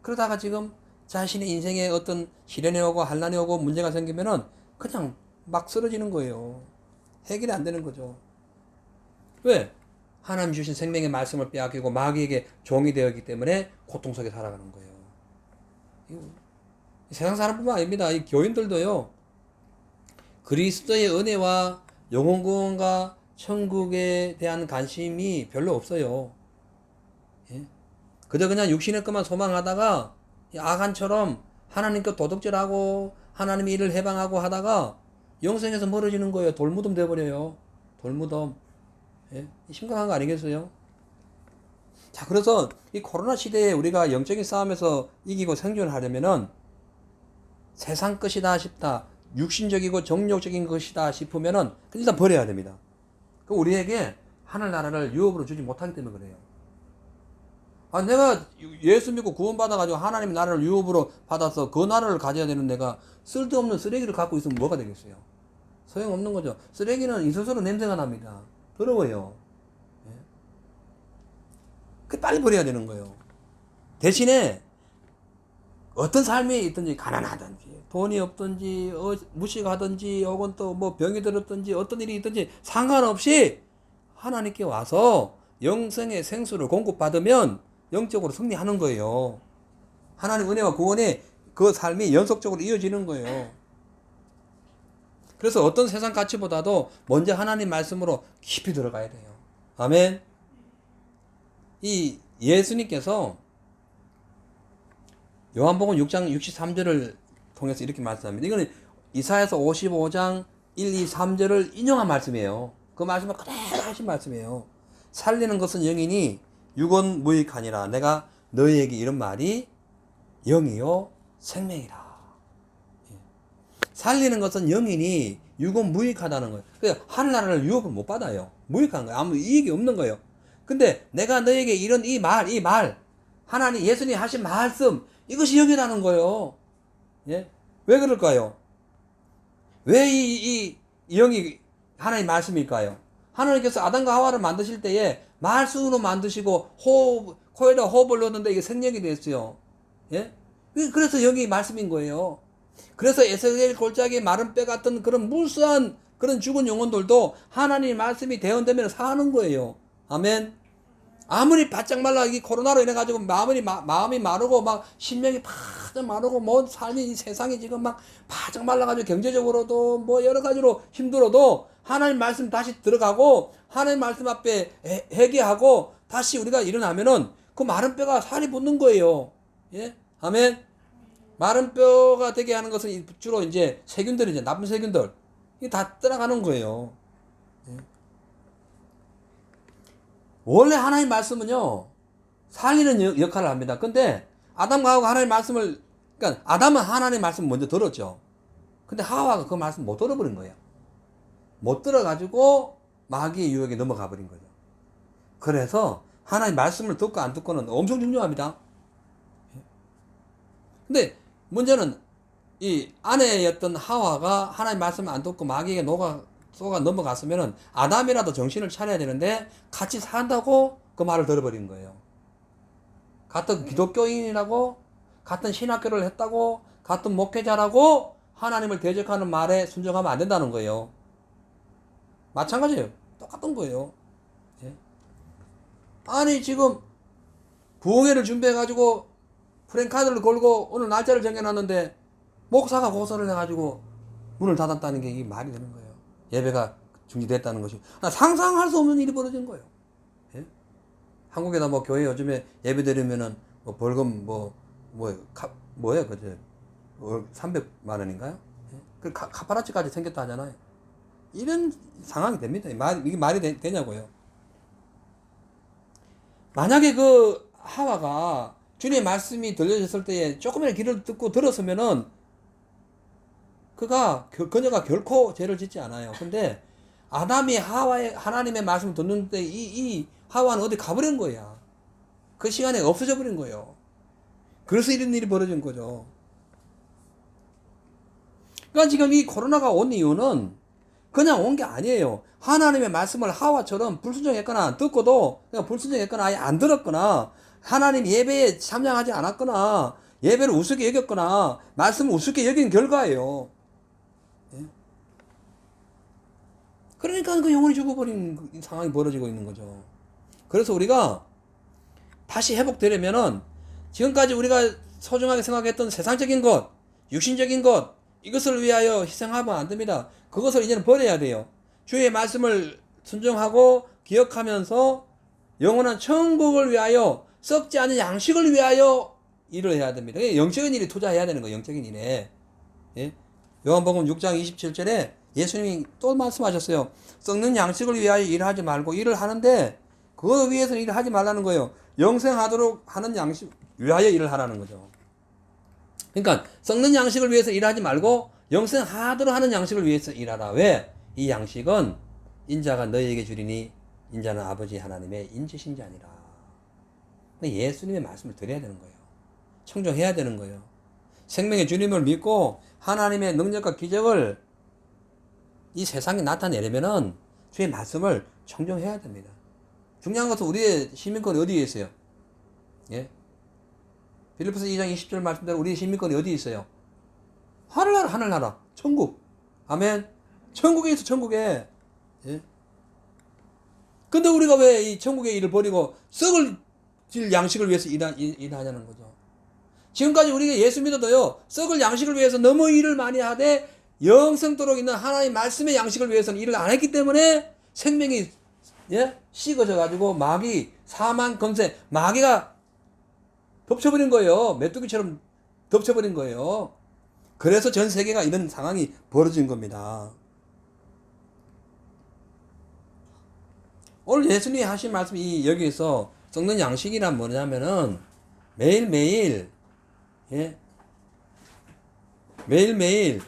그러다가 지금 자신의 인생에 어떤 시련이 오고 환난이 오고 문제가 생기면은 그냥 막 쓰러지는 거예요. 해결이 안 되는 거죠. 왜? 하나님 주신 생명의 말씀을 빼앗기고 마귀에게 종이 되었기 때문에 고통 속에 살아가는 거예요. 세상 사람뿐만 아닙니다. 이 교인들도요. 그리스도의 은혜와 영혼 구원과 천국에 대한 관심이 별로 없어요. 예? 그저 그냥 육신의 것만 소망하다가 아간처럼 하나님께 도둑질하고 하나님의 일을 해방하고 하다가 영생에서 멀어지는 거예요. 돌무덤 돼버려요. 돌무덤. 예? 심각한 거 아니겠어요? 자, 그래서 이 코로나 시대에 우리가 영적인 싸움에서 이기고 생존하려면은 세상 것이다 싶다, 육신적이고 정욕적인 것이다 싶으면은 일단 버려야 됩니다. 그 우리에게 하늘나라를 유업으로 주지 못하기 때문에 그래요. 아, 내가 예수 믿고 구원받아가지고 하나님의 나라를 유업으로 받아서 그 나라를 가져야 되는 내가 쓸데없는 쓰레기를 갖고 있으면 뭐가 되겠어요? 소용없는 거죠. 쓰레기는 이슬스러 냄새가 납니다. 더러워요. 예? 그 빨리 버려야 되는 거예요. 대신에 어떤 삶에 있든지 가난하든지 돈이 없든지 무식하든지 혹은 또 뭐 병이 들었든지 어떤 일이 있든지 상관없이 하나님께 와서 영생의 생수를 공급받으면 영적으로 승리하는 거예요. 하나님 은혜와 구원의 그 삶이 연속적으로 이어지는 거예요. 그래서 어떤 세상 가치보다도 먼저 하나님 말씀으로 깊이 들어가야 돼요. 아멘. 이 예수님께서 요한복음 6장 63절을 통해서 이렇게 말씀합니다. 이거는 이사야서 55장 1, 2, 3절을 인용한 말씀이에요. 그 말씀을 그대로 하신 말씀이에요. 살리는 것은 영이니 육은 무익하니라. 내가 너희에게 이런 말이 영이요 생명이라. 살리는 것은 영이니 육은 무익하다는 거예요. 그래서 하늘나라를 유업을 못 받아요. 무익한 거예요. 아무 이익이 없는 거예요. 근데 내가 너에게 이런 이 말, 하나님 예수님 하신 말씀, 이것이 영이라는 거예요. 예? 왜 그럴까요? 왜 이 영이 하나님 말씀일까요? 하나님께서 아담과 하와를 만드실 때에 말씀으로 만드시고 코에다 호흡을 넣었는데 이게 생명이 됐어요. 예? 그래서 영이 말씀인 거예요. 그래서 에스겔 골짜기에 마른 뼈 같은 그런 무수한 그런 죽은 영혼들도 하나님 말씀이 대언되면 사는 거예요. 아멘. 아무리 바짝 말라 이 코로나로 인해 가지고 마음이 마르고 막 심령이 바짝 마르고 뭐 삶이 이 세상이 지금 막 바짝 말라 가지고 경제적으로도 뭐 여러 가지로 힘들어도 하나님 말씀 다시 들어가고 하나님 말씀 앞에 회개하고 다시 우리가 일어나면은 그 마른 뼈가 살이 붙는 거예요. 예? 아멘. 마른 뼈가 되게 하는 것은 주로 이제 세균들이죠. 나쁜 세균들. 이게 다 떠나가는 거예요. 예? 원래 하나님 말씀은요, 살리는 역할을 합니다. 근데 아담과 하와가 하나님 말씀을, 그러니까 아담은 하나님 말씀을 먼저 들었죠. 근데 하와가 그 말씀 못 들어버린 거예요. 못 들어가지고 마귀의 유혹에 넘어가 버린 거죠. 그래서 하나님 말씀을 듣고 안 듣고는 엄청 중요합니다. 근데 문제는 이 아내였던 하와가 하나님 말씀을 안 듣고 마귀에게 속아 넘어갔으면은 아담이라도 정신을 차려야 되는데 같이 산다고 그 말을 들어버린 거예요. 같은 기독교인이라고 같은 신학교를 했다고 같은 목회자라고 하나님을 대적하는 말에 순종하면 안 된다는 거예요. 마찬가지예요. 똑같은 거예요. 예? 아니 지금 부흥회를 준비해가지고 프랜카드를 걸고 오늘 날짜를 정해놨는데 목사가 고소를 해가지고 문을 닫았다는 게 이게 말이 되는 거예요. 예배가 중지됐다는 것이 상상할 수 없는 일이 벌어진 거예요. 예? 한국에다 뭐 교회 요즘에 예배 드리면은 뭐 벌금 뭐예요 그제 300만 원인가요? 예? 그 카파라치까지 생겼다 하잖아요. 이런 상황이 됩니다. 이게 말이 되냐고요. 만약에 그 하와가 주님의 말씀이 들려졌을 때에 조금이라도 귀를 듣고 들었으면은 그녀가 결코 죄를 짓지 않아요. 근데 아담이 하나님의 말씀을 듣는데 이 하와는 어디 가버린 거야. 그 시간에 없어져 버린 거예요. 그래서 이런 일이 벌어진 거죠. 그러니까 지금 이 코로나가 온 이유는 그냥 온 게 아니에요. 하나님의 말씀을 하와처럼 불순종했거나 듣고도 그냥 불순종했거나 아예 안 들었거나 하나님 예배에 참여하지 않았거나 예배를 우습게 여겼거나 말씀을 우습게 여긴 결과예요. 예? 그러니까 그 영혼이 죽어버린 상황이 벌어지고 있는 거죠. 그래서 우리가 다시 회복되려면은 지금까지 우리가 소중하게 생각했던 세상적인 것, 육신적인 것, 이것을 위하여 희생하면 안 됩니다. 그것을 이제는 버려야 돼요. 주의 말씀을 순종하고 기억하면서 영원한 천국을 위하여 썩지 않은 양식을 위하여 일을 해야 됩니다. 영적인 일에 투자해야 되는 거예요. 영적인 일에. 예? 요한복음 6장 27절에 예수님이 또 말씀하셨어요. 썩는 양식을 위하여 일하지 말고 일을 하는데 그거 위해서는 일을 하지 말라는 거예요. 영생하도록 하는 양식 위하여 일을 하라는 거죠. 그러니까 썩는 양식을 위해서 일하지 말고 영생하도록 하는 양식을 위해서 일하라. 왜? 이 양식은 인자가 너희에게 주리니 인자는 아버지 하나님의 인치신 자니라. 예수님의 말씀을 드려야 되는 거예요. 청종해야 되는 거예요. 생명의 주님을 믿고 하나님의 능력과 기적을 이 세상에 나타내려면은 주의 말씀을 청종해야 됩니다. 중요한 것은 우리의 시민권이 어디에 있어요? 예? 빌립보서 2장 20절 말씀대로 우리의 시민권이 어디에 있어요? 하늘나라, 하늘나라, 천국. 아멘. 천국에 있어, 천국에. 예? 근데 우리가 왜 이 천국의 일을 버리고 썩을 질 양식을 위해서 일하냐는 거죠. 지금까지 우리가 예수 믿어도요, 썩을 양식을 위해서 너무 일을 많이 하되 영생토록 있는 하나님의 말씀의 양식을 위해서는 일을 안 했기 때문에 생명이 식어져 가지고 마귀, 사망, 검세, 마귀가 덮쳐버린 거예요. 메뚜기처럼 덮쳐버린 거예요. 그래서 전 세계가 이런 상황이 벌어진 겁니다. 오늘 예수님이 하신 말씀이 여기서 썩는 양식이란 뭐냐면은 매일매일 매일매일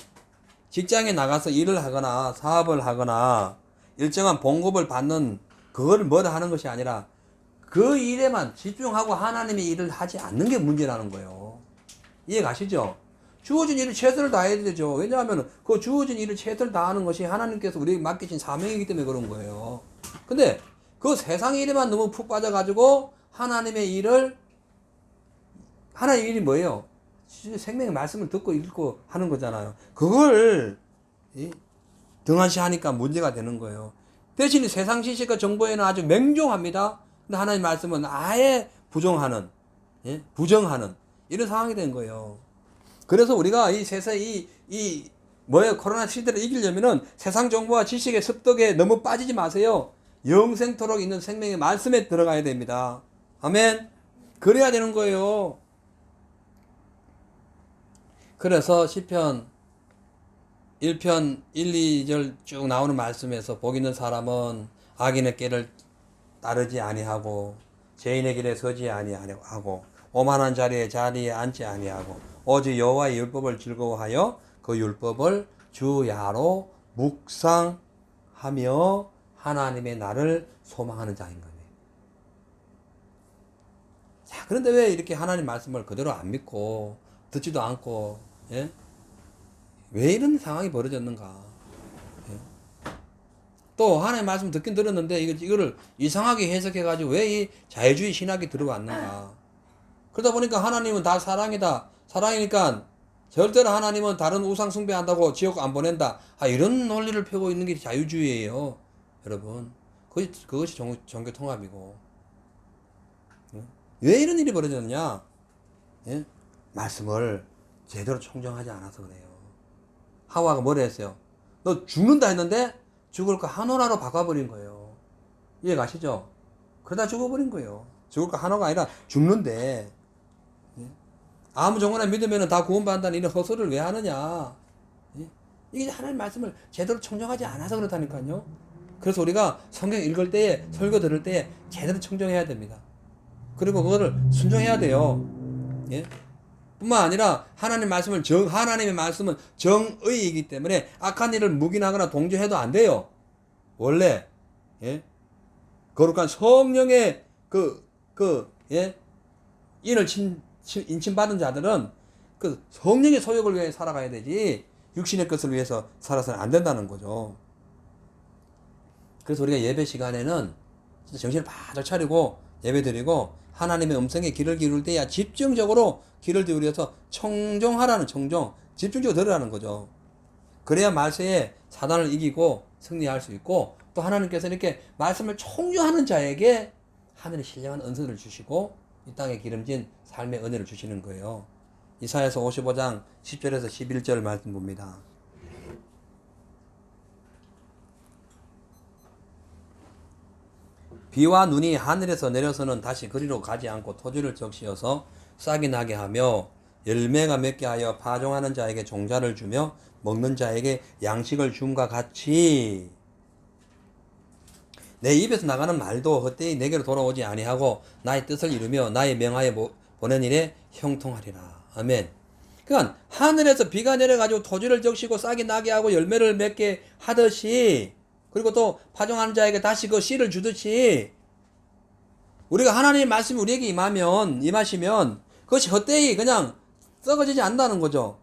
직장에 나가서 일을 하거나 사업을 하거나 일정한 봉급을 받는 그걸 뭐라 하는 것이 아니라 그 일에만 집중하고 하나님의 일을 하지 않는 게 문제라는 거예요. 이해 가시죠? 주어진 일을 최선을 다해야 되죠. 왜냐하면 그 주어진 일을 최선을 다하는 것이 하나님께서 우리에게 맡기신 사명이기 때문에 그런 거예요. 근데 그 세상의 일에만 너무 푹 빠져가지고 하나님의 일이 뭐예요? 생명의 말씀을 듣고 읽고 하는 거잖아요. 그걸 등한시하니까 문제가 되는 거예요. 대신 세상 지식과 정보에는 아주 맹종합니다. 근데 하나님의 말씀은 아예 부정하는 이런 상황이 된 거예요. 그래서 우리가 이 세상 코로나 시대를 이기려면은 세상 정보와 지식의 습덕에 너무 빠지지 마세요. 영생토록 있는 생명의 말씀에 들어가야 됩니다. 아멘. 그래야 되는 거예요. 그래서 시편 1편 1, 2절 쭉 나오는 말씀에서 복 있는 사람은 악인의 길을 따르지 아니하고 죄인의 길에 서지 아니하고 오만한 자리에 앉지 아니하고 오직 여호와의 율법을 즐거워하여 그 율법을 주야로 묵상하며 하나님의 날을 소망하는 자인 거예요. 자, 그런데 왜 이렇게 하나님 말씀을 그대로 안 믿고 듣지도 않고 왜 이런 상황이 벌어졌는가? 또 하나님 말씀 듣긴 들었는데 이거를 이상하게 해석해가지고 왜 이 자유주의 신학이 들어왔는가? 그러다 보니까 하나님은 다 사랑이다. 사랑이니까 절대로 하나님은 다른 우상 숭배한다고 지옥 안 보낸다. 이런 논리를 펴고 있는 게 자유주의예요. 여러분. 그것이 종교 통합이고. 왜 이런 일이 벌어졌냐? 예? 말씀을 제대로 청정하지 않아서 그래요. 하와가 뭐라 했어요? 너 죽는다 했는데 죽을 거 한호라로 바꿔버린 거예요. 이해 가시죠? 그러다 죽어버린 거예요. 죽을 거 한호가 아니라 죽는데, 예? 아무 종교나 믿으면 다 구원받는다는 이런 헛소리를 왜 하느냐? 예? 이게 하나님 말씀을 제대로 청정하지 않아서 그렇다니까요. 그래서 우리가 성경 읽을 때에, 설교 들을 때에 제대로 청정해야 됩니다. 그리고 그거를 순종해야 돼요. 예? 뿐만 아니라 하나님의 말씀은 정의이기 때문에 악한 일을 묵인하거나 동조해도 안 돼요. 원래. 예? 거룩한 성령의 인을 인침받은 자들은 그 성령의 소욕을 위해 살아가야 되지 육신의 것을 위해서 살아서는 안 된다는 거죠. 그래서 우리가 예배 시간에는 진짜 정신을 바짝 차리고 예배 드리고 하나님의 음성에 귀를 기울일 때야 집중적으로 귀를 기울여서 집중적으로 들으라는 거죠. 그래야 말세에 사단을 이기고 승리할 수 있고 또 하나님께서 이렇게 말씀을 청중하는 자에게 하늘의 신령한 은사를 주시고 이 땅에 기름진 삶의 은혜를 주시는 거예요. 이사야서 55장 10절에서 11절 말씀 봅니다. 비와 눈이 하늘에서 내려서는 다시 그리로 가지 않고 토지를 적시어서 싹이 나게 하며 열매가 맺게 하여 파종하는 자에게 종자를 주며 먹는 자에게 양식을 줌과 같이 내 입에서 나가는 말도 헛되이 내게로 돌아오지 아니하고 나의 뜻을 이루며 나의 명하에 보낸 일에 형통하리라. 아멘. 그러니까 하늘에서 비가 내려가지고 토지를 적시고 싹이 나게 하고 열매를 맺게 하듯이 그리고 또 파종하는 자에게 다시 그 씨를 주듯이 우리가 하나님의 말씀이 우리에게 임하시면 그것이 헛되이 그냥 썩어지지 않는다는 거죠.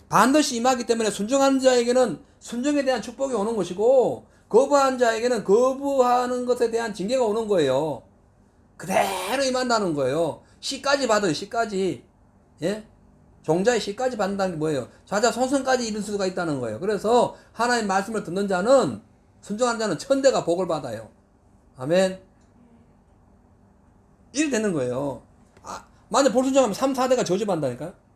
반드시 임하기 때문에 순종하는 자에게는 순종에 대한 축복이 오는 것이고 거부하는 자에게는 거부하는 것에 대한 징계가 오는 거예요. 그대로 임한다는 거예요. 씨까지 받아요. 씨까지. 예? 종자의 씨까지 받는다는 게 뭐예요? 자자손손까지 이룰 수가 있다는 거예요. 그래서 하나님 말씀을 듣는 자는 순종하는 자는 천대가 복을 받아요. 아멘. 이래 되는 거예요. 만약 불순종하면 3, 4대가 저주받는다니까요.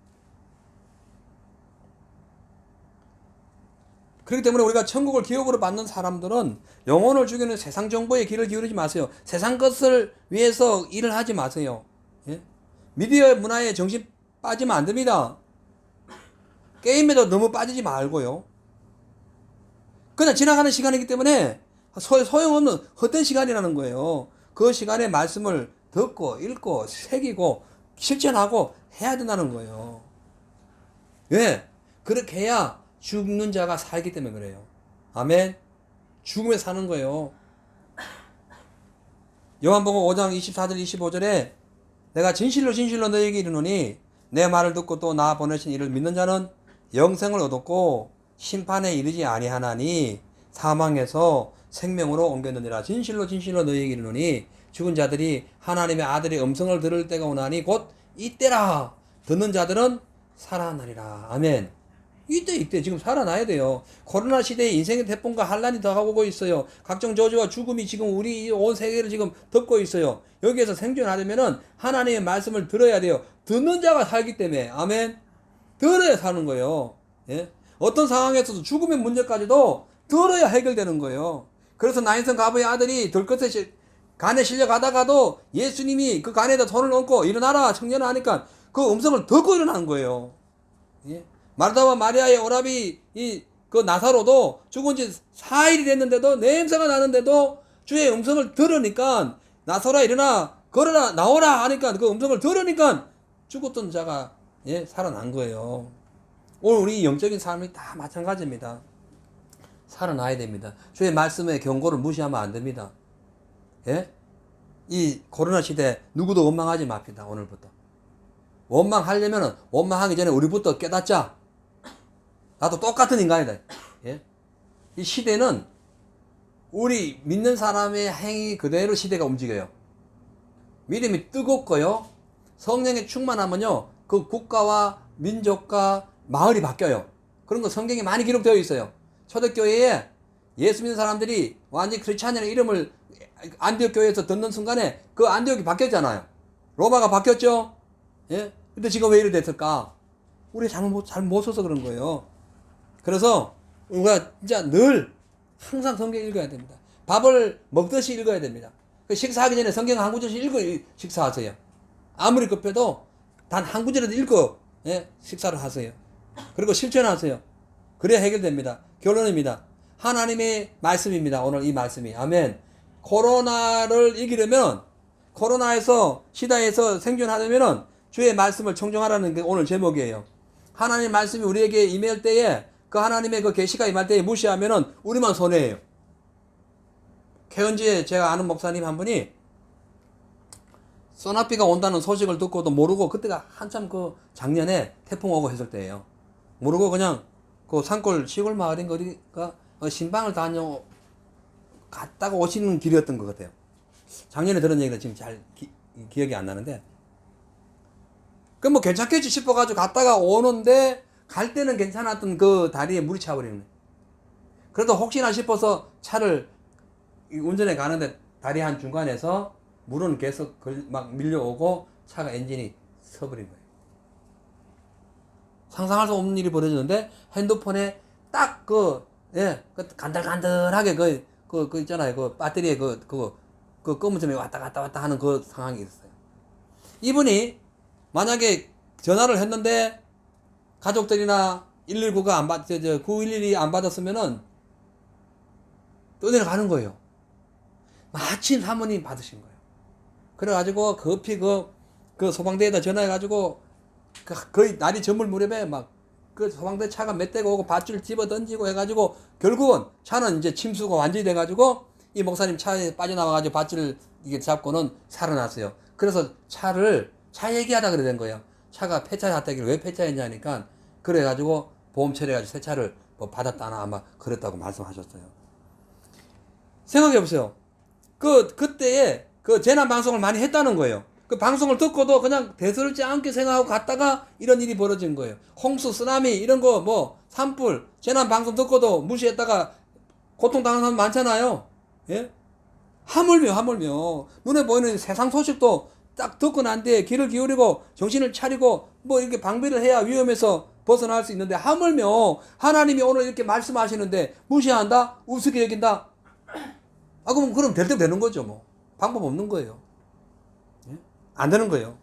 그렇기 때문에 우리가 천국을 기업으로 받는 사람들은 영혼을 죽이는 세상 정보에 귀를 기울이지 마세요. 세상 것을 위해서 일을 하지 마세요. 예? 미디어 문화에 정신 빠지면 안 됩니다. 게임에도 너무 빠지지 말고요. 그냥 지나가는 시간이기 때문에 소용없는 헛된 시간이라는 거예요. 그 시간에 말씀을 듣고 읽고 새기고 실천하고 해야 된다는 거예요. 왜? 그렇게 해야 죽는 자가 살기 때문에 그래요. 아멘. 죽으며 사는 거예요. 요한복음 5장 24절 25절에 내가 진실로 너희에게 이르노니 내 말을 듣고 또 나 보내신 이를 믿는 자는 영생을 얻었고 심판에 이르지 아니하나니 사망에서 생명으로 옮겼느니라. 진실로 너희에게 이르노니 죽은 자들이 하나님의 아들의 음성을 들을 때가 오나니 곧 이때라. 듣는 자들은 살아나리라. 아멘. 이때 지금 살아나야 돼요. 코로나 시대에 인생의 태풍과 환란이 더하고 있어요. 각종 저주와 죽음이 지금 우리 온 세계를 지금 덮고 있어요. 여기에서 생존하려면은 하나님의 말씀을 들어야 돼요. 듣는 자가 살기 때문에. 아멘. 들어야 사는 거예요. 예? 어떤 상황에서도 죽음의 문제까지도 들어야 해결되는 거예요. 그래서 나인성 가부의 아들이 들것에 간에 실려가다가도 예수님이 그 간에다 손을 얹고 일어나라 청년아 하니까 그 음성을 듣고 일어난 거예요. 예? 마르다와 마리아의 오라비 그 나사로도 죽은 지 4일이 됐는데도 냄새가 나는데도 주의 음성을 들으니까 나사로야 일어나 걸어라 나오라 하니까 그 음성을 들으니까 죽었던 자가 살아난 거예요. 오늘 우리 영적인 삶이 다 마찬가지입니다. 살아나야 됩니다. 주의 말씀의 경고를 무시하면 안 됩니다. 예? 이 코로나 시대 누구도 원망하지 맙시다. 오늘부터 원망하려면 원망하기 전에 우리부터 깨닫자. 나도 똑같은 인간이다. 예? 이 시대는 우리 믿는 사람의 행위 그대로 시대가 움직여요. 믿음이 뜨겁고요. 성령에 충만하면요, 그 국가와 민족과 마을이 바뀌어요. 그런 거 성경에 많이 기록되어 있어요. 초대교회에 예수 믿는 사람들이 완전히 크리스찬이라는 이름을 안디옥 교회에서 듣는 순간에 그 안디옥이 바뀌었잖아요. 로마가 바뀌었죠. 예? 근데 지금 왜 이래 됐을까? 우리 잘못 써서 그런 거예요. 그래서 우리가 진짜 늘 항상 성경 읽어야 됩니다. 밥을 먹듯이 읽어야 됩니다. 식사하기 전에 성경 한 구절씩 읽어 식사하세요. 아무리 급해도 단 한 구절이라도 읽고, 예? 식사를 하세요. 그리고 실천하세요. 그래야 해결됩니다. 결론입니다. 하나님의 말씀입니다. 오늘 이 말씀이. 아멘. 코로나를 이기려면, 코로나에서 시대에서 생존하려면 주의 말씀을 청정하라는 게 오늘 제목이에요. 하나님의 말씀이 우리에게 임할 때에, 그 하나님의 그 계시가 임할 때에 무시하면은 우리만 손해예요. 개헌지에 제가 아는 목사님 한 분이 소나비가 온다는 소식을 듣고도 모르고, 그때가 한참 그 작년에 태풍 오고 했을 때예요. 모르고 그냥 그 산골 시골 마을인가 어디가 신방을 갔다가 오시는 길이었던 것 같아요. 작년에 들은 얘기는 지금 잘 기억이 안 나는데, 그 뭐 괜찮겠지 싶어가지고 갔다가 오는데, 갈 때는 괜찮았던 그 다리에 물이 차버리는 거예요. 그래도 혹시나 싶어서 차를 운전해 가는데 다리 한 중간에서 물은 계속 막 밀려오고 차가 엔진이 서버린 거예요. 상상할 수 없는 일이 벌어졌는데, 핸드폰에 딱 그 간들간들하게 그 있잖아요. 그 배터리에 그 검은 점이 왔다 갔다 하는 그 상황이 있었어요. 이분이 만약에 전화를 했는데 가족들이나 119가 911이 안 받았으면은 떠내려가는 거예요. 마침 사모님 받으신 거예요. 그래가지고 급히 그 소방대에다 전화해가지고 거의 날이 저물 무렵에 막 그 소방대 차가 몇 대가 오고 밧줄 집어 던지고 해가지고 결국은 차는 이제 침수가 완전히 돼가지고 이 목사님 차에 빠져나와가지고 밧줄 이게 잡고는 살아났어요. 그래서 차 얘기하다 그래 된 거예요. 차가 폐차했다길래 왜 폐차했냐니까 그래가지고 보험 처리해가지고 새 차를 뭐 받았다나 아마 그랬다고 말씀하셨어요. 생각해보세요. 그때에 그 재난 방송을 많이 했다는 거예요. 그 방송을 듣고도 그냥 대수롭지 않게 생각하고 갔다가 이런 일이 벌어진 거예요. 홍수, 쓰나미, 이런 거 뭐, 산불, 재난 방송 듣고도 무시했다가 고통당하는 사람 많잖아요. 예? 하물며. 눈에 보이는 세상 소식도 딱 듣고 난 뒤에 귀를 기울이고 정신을 차리고 뭐 이렇게 방비를 해야 위험에서 벗어날 수 있는데, 하물며 하나님이 오늘 이렇게 말씀하시는데 무시한다? 우습게 여긴다? 그럼 될 때 되는 거죠, 뭐. 방법 없는 거예요. 예? 안 되는 거예요.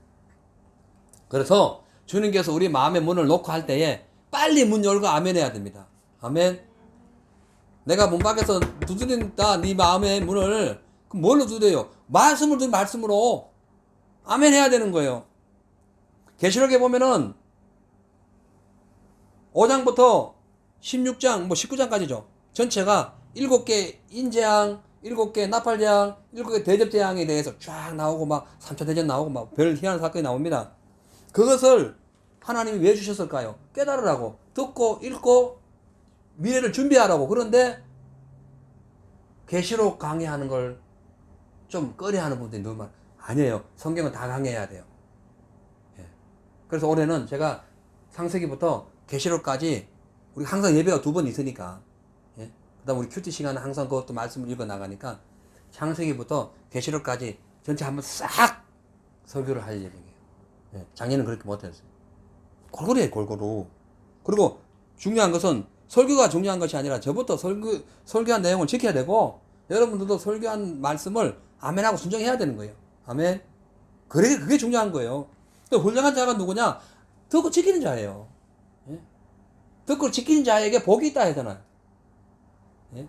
그래서 주님께서 우리 마음의 문을 놓고 할 때에 빨리 문 열고 아멘 해야 됩니다. 아멘. 내가 문 밖에서 두드린다, 네 마음의 문을. 그럼 뭘로 두드려요? 말씀을 두드린 말씀으로 아멘 해야 되는 거예요. 계시록에 보면은 5장부터 16장, 뭐 19장까지죠. 전체가 7개 인재앙, 7개 나팔재앙, 7개 대접재앙에 대해서 쫙 나오고 막 3차 대전 나오고 막 별 희한한 사건이 나옵니다. 그것을 하나님이 왜 주셨을까요? 깨달으라고, 듣고 읽고 미래를 준비하라고. 그런데 계시록 강의하는 걸 좀 꺼려하는 분들이 너무 많아요. 아니에요. 성경은 다 강의해야 돼요. 예. 그래서 올해는 제가 창세기부터 계시록까지, 우리 항상 예배가 2번 있으니까, 예. 그다음 우리 큐티 시간은 항상 그것도 말씀을 읽어 나가니까 창세기부터 계시록까지 전체 한번 싹 설교를 할 예정이에요. 예. 작년은 그렇게 못했어요. 골고루 해, 골고루. 그리고 중요한 것은 설교가 중요한 것이 아니라 저부터 설교한 내용을 지켜야 되고, 여러분들도 설교한 말씀을 아멘하고 순종해야 되는 거예요. 아멘. 그게 중요한 거예요. 또 훌륭한 자가 누구냐? 듣고 지키는 자예요. 예? 듣고 지키는 자에게 복이 있다 하잖아요. 예?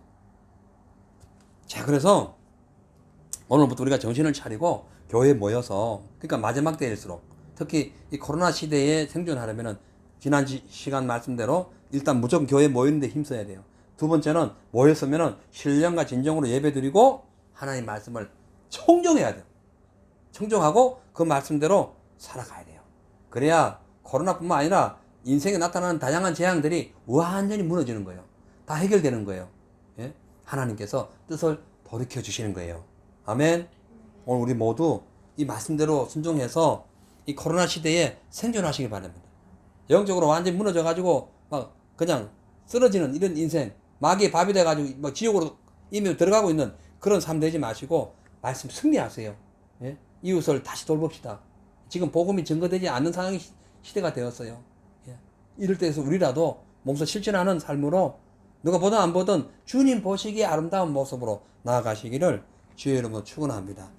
자, 그래서 오늘부터 우리가 정신을 차리고 교회에 모여서, 그러니까 마지막 때일수록, 특히 이 코로나 시대에 생존하려면은 지난 시간 말씀대로 일단 무조건 교회에 모이는데 힘써야 돼요. 두 번째는 모였으면은 신령과 진정으로 예배드리고 하나님 말씀을 청정해야 돼요. 청정하고 그 말씀대로 살아가야 돼요. 그래야 코로나뿐만 아니라 인생에 나타나는 다양한 재앙들이 완전히 무너지는 거예요. 다 해결되는 거예요. 예? 하나님께서 뜻을 돌이켜 주시는 거예요. 아멘. 오늘 우리 모두 이 말씀대로 순종해서 이 코로나 시대에 생존하시길 바랍니다. 영적으로 완전히 무너져가지고 막 그냥 쓰러지는 이런 인생, 마귀의 밥이 돼가지고 막 지옥으로 이미 들어가고 있는 그런 삶 되지 마시고 말씀 승리하세요. 예? 이웃을 다시 돌봅시다. 지금 복음이 증거되지 않는 상황이 시대가 되었어요. 예? 이럴 때에서 우리라도 몸소 실천하는 삶으로 누가 보든 안 보든 주님 보시기에 아름다운 모습으로 나아가시기를 주의 이름으로 축원합니다.